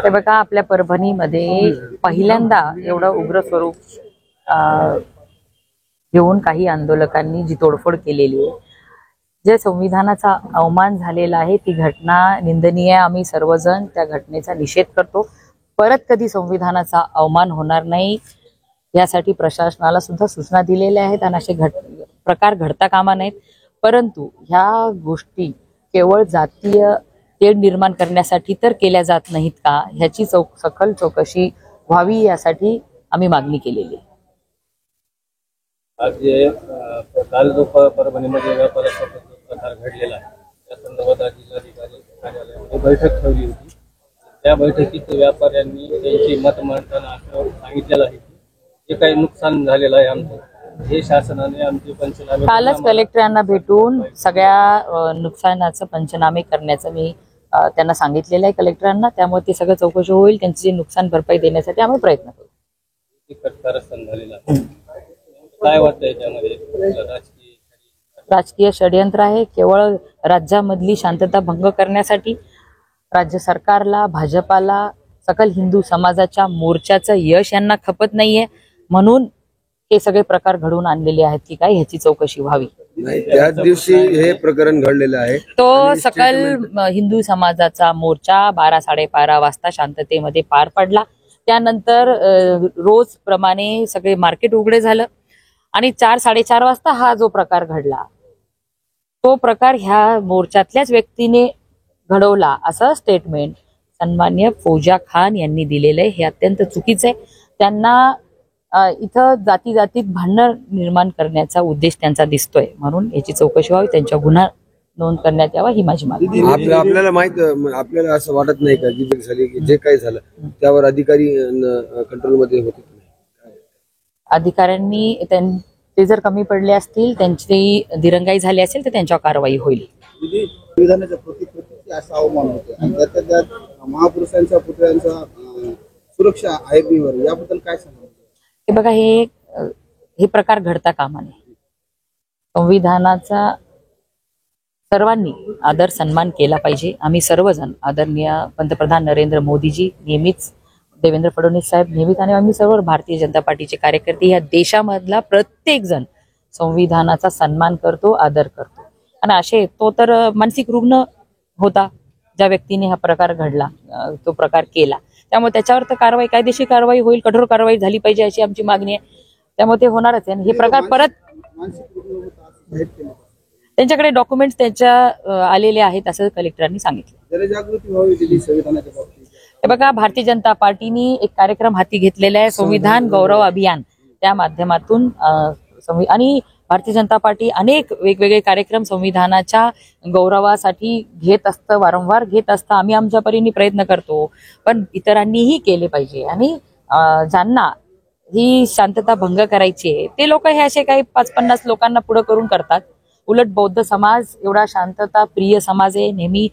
ते बघा, आपल्या परभणीमध्ये पहिल्यांदा एवढं उग्र स्वरूप घेऊन काही आंदोलकांनी जी तोडफोड केलेली आहे, जे संविधानाचा अवमान झालेला आहे, ती घटना निंदनीय आहे। आम्ही सर्वजण त्या घटनेचा निषेध करतो। परत कधी संविधानाचा अवमान होणार नाही यासाठी प्रशासनाला सुद्धा सूचना दिलेल्या आहेत आणि असे प्रकार घडता कामा नयेत। परंतु ह्या गोष्टी केवळ जातीय तेढ निर्माण करण्यासाठी तर केल्या जात नाहीत का, ह्याची सखोल चौकशी व्हावी यासाठी आम्ही मागणी केलेली आहे। आज काल जो परभणीमध्ये व्यापाराचा प्रकार घडलेला आहे त्या संदर्भात जिल्हाधिकारी कार्यालयामध्ये बैठक ठेवली होती। त्या बैठकीत व्यापाऱ्यांनी त्यांची मत मांडताना असं सांगितलेलं आहे की जे काही नुकसान झालेलं आहे आमचं, हे शासनाने आमचे पंचनामे कालच कलेक्टरांना भेटून सगळ्या नुकसानाचं पंचनामे करण्याचं मी त्यांना सांगितलेलं आहे कलेक्टरांना। त्यामुळे ते सगळं चौकशी होईल, त्यांची जे नुकसान भरपाई देण्यासाठी आम्ही प्रयत्न करू। कारस्थान झालेलं आहे, काय वाटतंय त्यामध्ये? राजकीय षडयंत्र आहे। केवळ राज्यामधली शांतता भंग करण्यासाठी राज्य सरकारला, भाजपाला, सकल हिंदू समाजाच्या मोर्चाचं यश यांना खपत नाहीये, म्हणून हे सगळे प्रकार घडवून आणलेले आहेत की काय ह्याची चौकशी व्हावी। नाही, त्याच दिवशी हे प्रकरण घडलेलं आहे। तो सकल हिंदू समाजाचा मोर्चा 12-12:30 वाजता शांततेमध्ये पार पडला। त्यानंतर रोज प्रमाणे सगळे मार्केट उघडे झालं आणि 4-4:30 वाजता हा जो प्रकार घडला, तो प्रकार ह्या मोर्चातल्याच व्यक्तीने घडवला असं स्टेटमेंट सन्मान्य फौजा खान यांनी दिलेलं आहे। हे अत्यंत चुकीचं आहे। त्यांना इथं जातीत भांडण निर्माण करण्याचा उद्देश त्यांचा दिसतोय, म्हणून याची चौकशी व्हावी, त्यांच्या गुन्हा नोंद करण्यात यावा ही माझी मागणी। आपल्याला असं वाटत नाही का की झाली की जे काही झालं त्यावर अधिकारी कंट्रोलमध्ये होते? अधिकाऱ्यांनी ते जर कमी पडले असतील, त्यांची दिरंगाई झाली असेल तर त्यांच्यावर कारवाई होईल। संविधानाच्या प्रतिकृतीचे असा अवमान होते आणि त्यात महापुरुषांच्या पुतळ्यांचा सुरक्षा अग्नीवर, याबद्दल काय सांगाल? हे बघा, हे प्रकार घडता कामा नये। संविधानाचा सर्वांनी आदर सन्मान केला पाहिजे। आम्ही सर्वजण आदरणीय पंतप्रधान नरेंद्र मोदीजी नेहमीच, देवेंद्र फडणवीस साहेब नेहमीच आणि आम्ही सर्व भारतीय जनता पार्टीचे कार्यकर्ते या देशामधला प्रत्येक जण संविधानाचा सन्मान करतो, आदर करतो। आणि असे तो तर मानसिक रुग्ण होता ज्या व्यक्तीने हा प्रकार घडला, तो प्रकार केला, त्यामुळे त्याच्यावर तर कारवाई, कायदेशीर कारवाई होईल, कठोर कारवाई झाली पाहिजे अशी आमची मागणी आहे। त्यामुळे ते होणारच आहे। हे प्रकार परत त्यांच्याकडे डॉक्युमेंट्स त्यांच्या आलेले आहेत असं कलेक्टरांनी सांगितलं। जनजागृती व्हावी दिली संविधानाच्या बाबतीत। हे बघा, भारतीय जनता पार्टीने एक कार्यक्रम हाती घेतलेला आहे, संविधान गौरव अभियान। त्या माध्यमातून आणि भारतीय जनता पार्टी अनेक वेगवेगळे कार्यक्रम संविधानाच्या गौरवासाठी घेत असतं, वारंवार घेत असतं। आम्ही आमच्या परीने प्रयत्न करतो, पण इतरांनीही केले पाहिजे। आणि ज्यांना ही शांतता भंग करायची आहे ते लोक हे असे काही 5-50 लोकांना पुढे करून करतात। उलट बौद्ध समाज एवढा शांतता प्रिय समाज आहे, नेहमी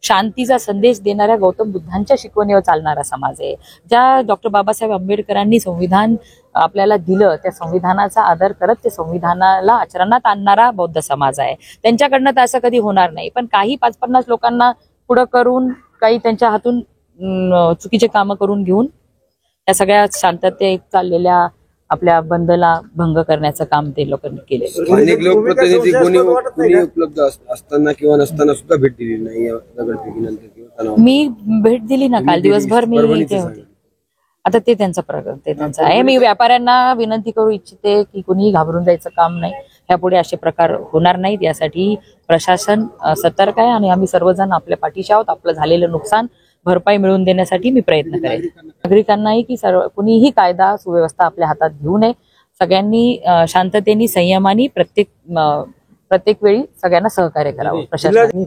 शांतीचा संदेश देणाऱ्या गौतम बुद्धांच्या शिकवणीवर चालणारा समाज आहे। ज्या डॉक्टर बाबासाहेब आंबेडकरांनी संविधान आपल्याला दिलं, त्या संविधानाचा आदर करत ते संविधानाला आचरणात आणणारा बौद्ध समाज आहे। त्यांच्याकडनं तर असं कधी होणार नाही, पण काही 5-50 लोकांना पुढं करून, काही त्यांच्या हातून चुकीचे कामं करून घेऊन त्या सगळ्या शांततेत चाललेल्या आपल्या बंदला भंग करण्याचं काम ते लोकांनी केले। अनेक लोकप्रतिनिधी कोणी उपलब्ध असताना किंवा नसताना सुद्धा भेट दिली नाही या दगडफेकीनंतर किंवा मी भेट दिली ना, काल दिवसभर मी इथे होते। आता ते त्यांचं आहे। मी व्यापाऱ्यांना विनंती करू इच्छिते की कुणीही घाबरून जायचं काम नाही, यापुढे असे प्रकार होणार नाहीत यासाठी प्रशासन सतर्क आहे आणि आम्ही सर्वजण आपल्या पाठीशी आहोत। आपलं झालेलं नुकसान भरपाई मिळवून देण्यासाठी मी प्रयत्न करेन। नागरिकांनाही की कुणीही कायदा सुव्यवस्था आपल्या हातात घेऊ नये, सगळ्यांनी शांततेने, संयमाने प्रत्येक वेळी सगळ्यांना सहकार्य करावं। प्रशासन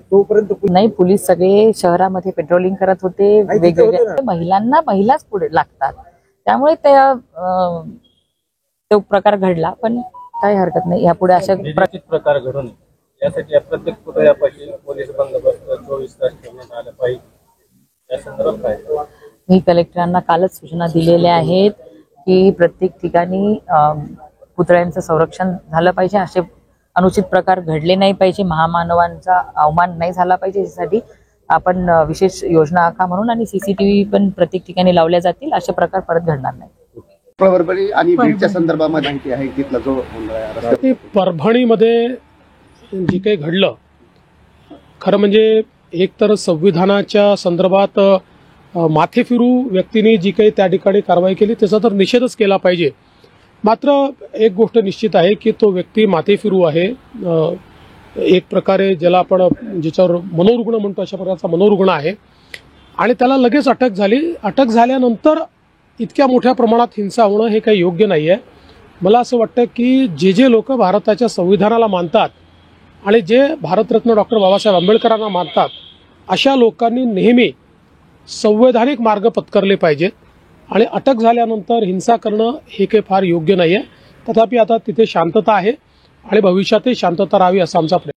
नाही, पोलीस सगळे शहरामध्ये पेट्रोलिंग करत होते, वेगवेगळ्या महिलाच पुढे लागतात, त्यामुळे तो प्रकार घडला, पण काही हरकत नाही, यापुढे अशा प्रकार घडू नये यासाठी प्रत्येक पुतळ्यापाशी पोलीस बंदोबस्त 24 तास ठेवण्यात आला पाहिजे। मी कलेक्टरांना कालच सूचना दिलेल्या आहेत की प्रत्येक ठिकाणी पुतळ्यांचं संरक्षण झालं पाहिजे, असे अनुचित प्रकार घडले नाही पाहिजे, महामानवांचा अवमान नाही झाला पाहिजे, यासाठी आपण विशेष योजना आखा म्हणून आणि सीसीटीव्ही पण प्रत्येक ठिकाणी लावल्या जातील. अशा प्रकार परत घडणार नाही. परभणी आणि बीडच्या संदर्भामध्ये माहिती आहे तिथला जो रस्ता ते परभणीमध्ये जे काही घडलं, खरं म्हणजे एक तर संविधानाच्या संदर्भात माथेफिरू व्यक्तीने जी काही त्या ठिकाणी कारवाई केली त्याचा तर निषेधच केला पाहिजे. मात्र एक गोष्ट निश्चित आहे की तो व्यक्ती माथेफिरू आहे, एक प्रकारे ज्याला आपण ज्याच्यावर मनोरुग्ण म्हणतो अशा प्रकारचा मनोरुग्ण आहे आणि त्याला लगेच अटक झाली. अटक झाल्यानंतर इतक्या मोठ्या प्रमाणात हिंसा होणं हे काही योग्य नाही आहे. मला असं वाटतं की जे लोक भारताच्या संविधानाला मानतात आणि जे भारतरत्न डॉक्टर बाबासाहेब आंबेडकरांना मानतात अशा लोकांनी नेहमी संवैधानिक मार्ग पत्करले पाहिजेत आणि अटक झाल्यानंतर हिंसा करणं हे काही फार योग्य नाही आहे. तथापि आता तिथे शांतता आहे आणि भविष्यातही शांतता राहावी असा आमचा प्रयत्न.